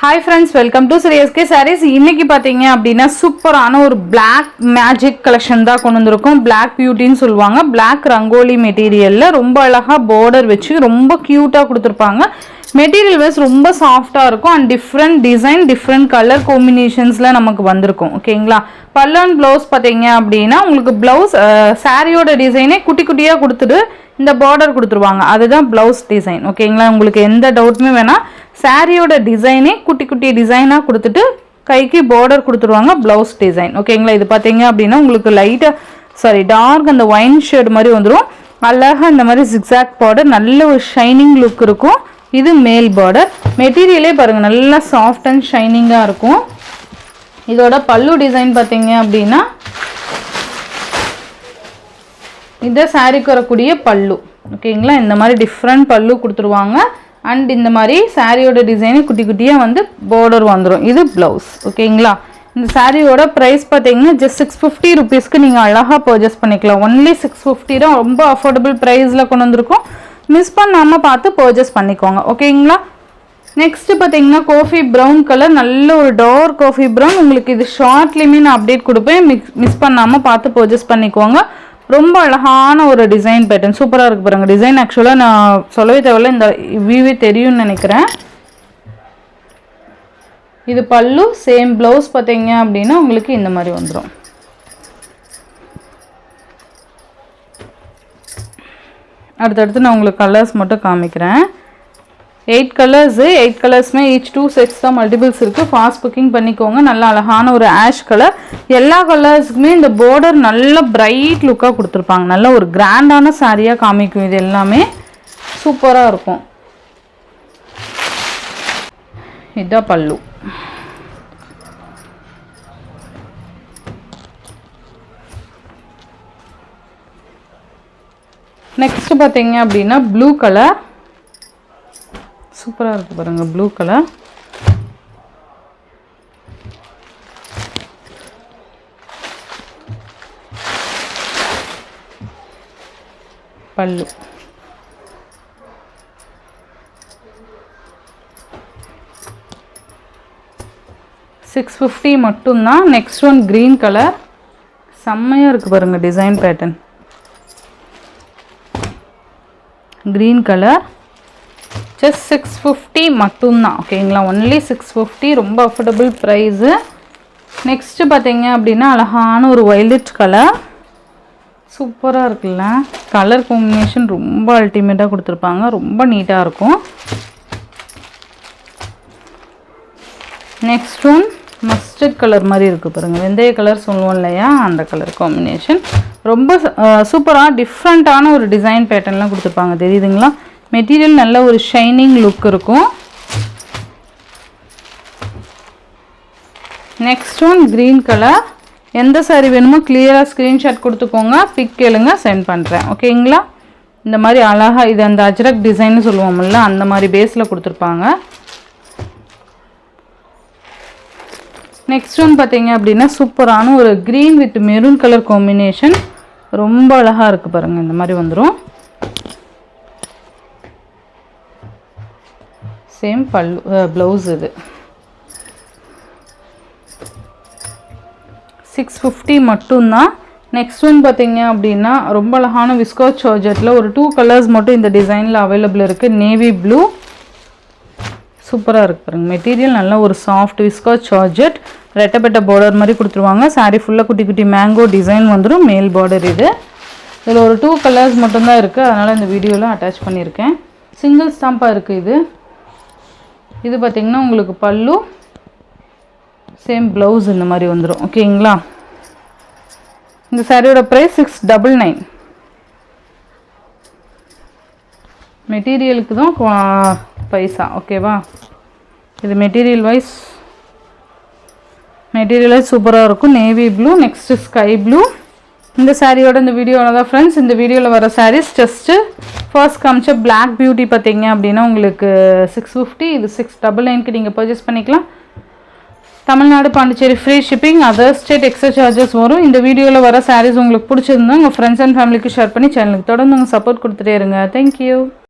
Hi friends, welcome to SK Sarees. இன்னைக்கு பாத்தீங்க அப்படினா சூப்பரான ஒரு Black Magic collection தான் கொண்டு வந்திருக்கோம். Black Beauty ன்னு சொல்வாங்க. Black ரங்கோலி மெட்டீரியல்ல ரொம்ப அழகா border வச்சு ரொம்ப கியூட்டா கொடுத்திருப்பாங்க. மெட்டீரியல் வைஸ் ரொம்ப சாஃப்ட்டா இருக்கும் and different design, different color combinationsல நமக்கு வந்திருக்கும். ஓகேங்களா? பல்லு and blouse பாத்தீங்க அப்படினா உங்களுக்கு blouse சாரியோட டிசைனே குட்டி குட்டியா கொடுத்துட்டு இந்த border கொடுத்துருவாங்க. அதுதான் blouse design. ஓகேங்களா? உங்களுக்கு எந்த டவுட்மே வேணா சாரியோட டிசைனே குட்டி குட்டி டிசைனா கொடுத்துட்டு கைக்கு border கொடுத்துருவாங்க blouse design. ஓகேங்களா? இது பாத்தீங்க அப்படினா உங்களுக்கு லைட்டா டார்க் அந்த wine shade மாதிரி வந்துரும். அழகா இந்த மாதிரி zigzag border நல்ல ஒரு ஷைனிங் லுக் இருக்கும். இது மேல் border. மெட்டீரியலே பாருங்க நல்ல சாஃப்ட் அண்ட் ஷைனிங்கா இருக்கும். இதோட பல்லு டிசைன் பாத்தீங்க அப்படினா இந்த சாரிக்கு வரக்கூடிய பல்லு. ஓகேங்களா? இந்த மாதிரி டிஃபரண்ட் பல்லு கொடுத்துருவாங்க. அண்ட் இந்த மாதிரி சாரியோட டிசைன் குட்டி குட்டியா வந்து border வந்துரும். இது blouse. ஓகேங்களா? இந்த சாரியோட பிரைஸ் பாத்தீங்கன்னா just 650 ரூபீஸ்க்கு நீங்க அழகா பர்ச்சேஸ் பண்ணிக்கலாம். only 650 தான் ரொம்ப அஃபோர்டபிள் பிரைஸ்ல கொண்டு வந்திருக்கோம். மிஸ் பண்ணாம பார்த்து பர்ச்சேஸ் பண்ணிக்கோங்க. ஓகேங்களா? நெக்ஸ்ட் பாத்தீங்கன்னா காஃபி பிரவுன் கலர், நல்ல ஒரு டார்க் காஃபி பிரவுன். உங்களுக்கு இது ஷார்ட்லயுமே நான் அப்டேட் கொடுப்பேன். மிஸ் பண்ணாம பார்த்து பர்ச்சேஸ் பண்ணிக்கோங்க. ரொம்ப அழகான ஒரு டிசைன் பேட்டர்ன் சூப்பரா இருக்கு பாருங்க. டிசைன் ஆக்சுவலா நான் சொல்லவே தேவையில்ல, இந்த வியூவே தெரியும்னு நினைக்கிறேன். இது பல்லு, சேம் பிளவுஸ் பாத்தீங்க அப்படின்னா உங்களுக்கு இந்த மாதிரி வந்துடும். அடுத்தடுத்து நான் உங்களுக்கு கலர்ஸ் மட்டும் காமிக்கிறேன். 8 கலர்ஸ், 8 கலர்ஸ்மே ஈச் 2 செட்ஸ் தான் மல்டிபிள்ஸ் இருக்கு. ஃபாஸ்ட் புக்கிங் பண்ணிக்கோங்க. நல்ல அழகான ஒரு ஆஷ் கலர். எல்லா கலர்ஸ்க்குமே இந்த border நல்ல பிரைட் லுக்கா கொடுத்துருப்பாங்க. நல்ல ஒரு கிராண்டான சாரியா காமிக்கும். இது எல்லாமே சூப்பரா இருக்கும். இதான் பல்லு. நெக்ஸ்ட் பாத்தீங்க அப்படின்னா ப்ளூ கலர் சூப்பரா இருக்கு பாருங்க. ப்ளூ கலர் பல்லு. $650 மட்டும்தான். நெக்ஸ்ட் ஒன் கிரீன் கலர் செம்மையா இருக்கு பாருங்க. Design pattern green colour just 650 மட்டும்தான். ஓகேங்களா? only 650, ரொம்ப அஃபோர்டபிள் ப்ரைஸ். நெக்ஸ்ட் பாத்தீங்க அப்படின்னா அழகான ஒரு வயலட் கலர் சூப்பரா இருக்குல்ல. கலர் காம்பினேஷன் ரொம்ப அல்டிமேட்டா கொடுத்துருப்பாங்க. ரொம்ப நீட்டா இருக்கும். நெக்ஸ்ட் ஒன் மஸ்டர்ட் கலர் மாதிரி இருக்கு பாருங்க. வெந்தய கலர் சொல்லுவோம் இல்லையா, அந்த கலர் காம்பினேஷன் ரொம்ப சூப்பரா டிஃப்ரெண்டான ஒரு டிசைன் பேட்டர்ன்லாம் கொடுத்துருப்பாங்க. தெரியுதுங்களா? மெட்டீரியல் நல்ல ஒரு ஷைனிங் லுக் இருக்கும். Next one green colour. எந்த சாரி வேணுமோ கிளியரா ஸ்கிரீன்ஷாட் கொடுத்துக்கோங்க. பிக் கேளுங்க, சென்ட் பண்றேன். ஓகேங்களா? இந்த மாதிரி அழகா இது அந்த அஜ்ரக் டிசைன் சொல்லுவோம்ல, அந்த மாதிரி பேஸ்ல கொடுத்துருப்பாங்க. நெக்ஸ்ட் ஒன் பாத்தீங்க அப்படின்னா சூப்பரான ஒரு green with maroon colour combination ரொம்ப அழகா இருக்கு பாருங்க. இந்த மாதிரி வந்துடும். சேம் பல்லு பிளவுஸ். இது 650 மட்டும்தான். நெக்ஸ்ட் ஒன் பார்த்தீங்க அப்படின்னா ரொம்ப அழகான விஸ்கோஸ் ஜார்ஜெட்டில் ஒரு 2 கலர்ஸ் மட்டும் இந்த டிசைனில் அவைலபிள் இருக்குது. நேவி ப்ளூ சூப்பராக இருக்கு பாருங்க. மெட்டீரியல் நல்ல ஒரு சாஃப்ட் விஸ்கோஸ் ஜார்ஜெட். ரெட்டப்பட்ட பார்டர் மாதிரி கொடுத்துருவாங்க. சாரி ஃபுல்லாக குட்டி குட்டி மேங்கோ டிசைன் வந்துடும். மேல் பார்டர். இதில் ஒரு 2 கலர்ஸ் மட்டும்தான் இருக்குது. அதனால் இந்த வீடியோவில் அட்டாச் பண்ணியிருக்கேன். சிங்கிள் ஸ்டாம்பாக இருக்குது. இது பார்த்தீங்கன்னா உங்களுக்கு பல்லு, சேம் ப்ளவுஸ் இந்த மாதிரி வந்துடும். ஓகேங்களா? இந்த சாரியோட ப்ரைஸ் 699. மெட்டீரியலுக்கு தான் பைசா. ஓகேவா? இது மெட்டீரியல் வைஸ் சூப்பராக இருக்கும். Navy blue, next sky blue. இந்த சாரியோட இந்த வீடியோவில் தான் ஃப்ரெண்ட்ஸ். இந்த வீடியோவில் வர சாரீஸ் ஜஸ்ட்டு ஃபர்ஸ்ட் காமிச்ச பிளாக் பியூட்டி பார்த்தீங்க அப்படின்னா உங்களுக்கு 650, இது 699க்கு நீங்கள் பர்ச்சேஸ் பண்ணிக்கலாம். Tamil Nadu, Pondicherry free shipping. Other state extra charges வரும். இந்த வீடியோவில் வர சாரீஸ் உங்களுக்கு பிடிச்சிருந்தா உங்கள் ஃப்ரெண்ட்ஸ் அண்ட் ஃபேமிலிக்கு ஷேர் பண்ணி சேனலுக்கு தொடர்ந்து உங்கள் சப்போர்ட் கொடுத்துட்டே இருங்க. தேங்க்யூ.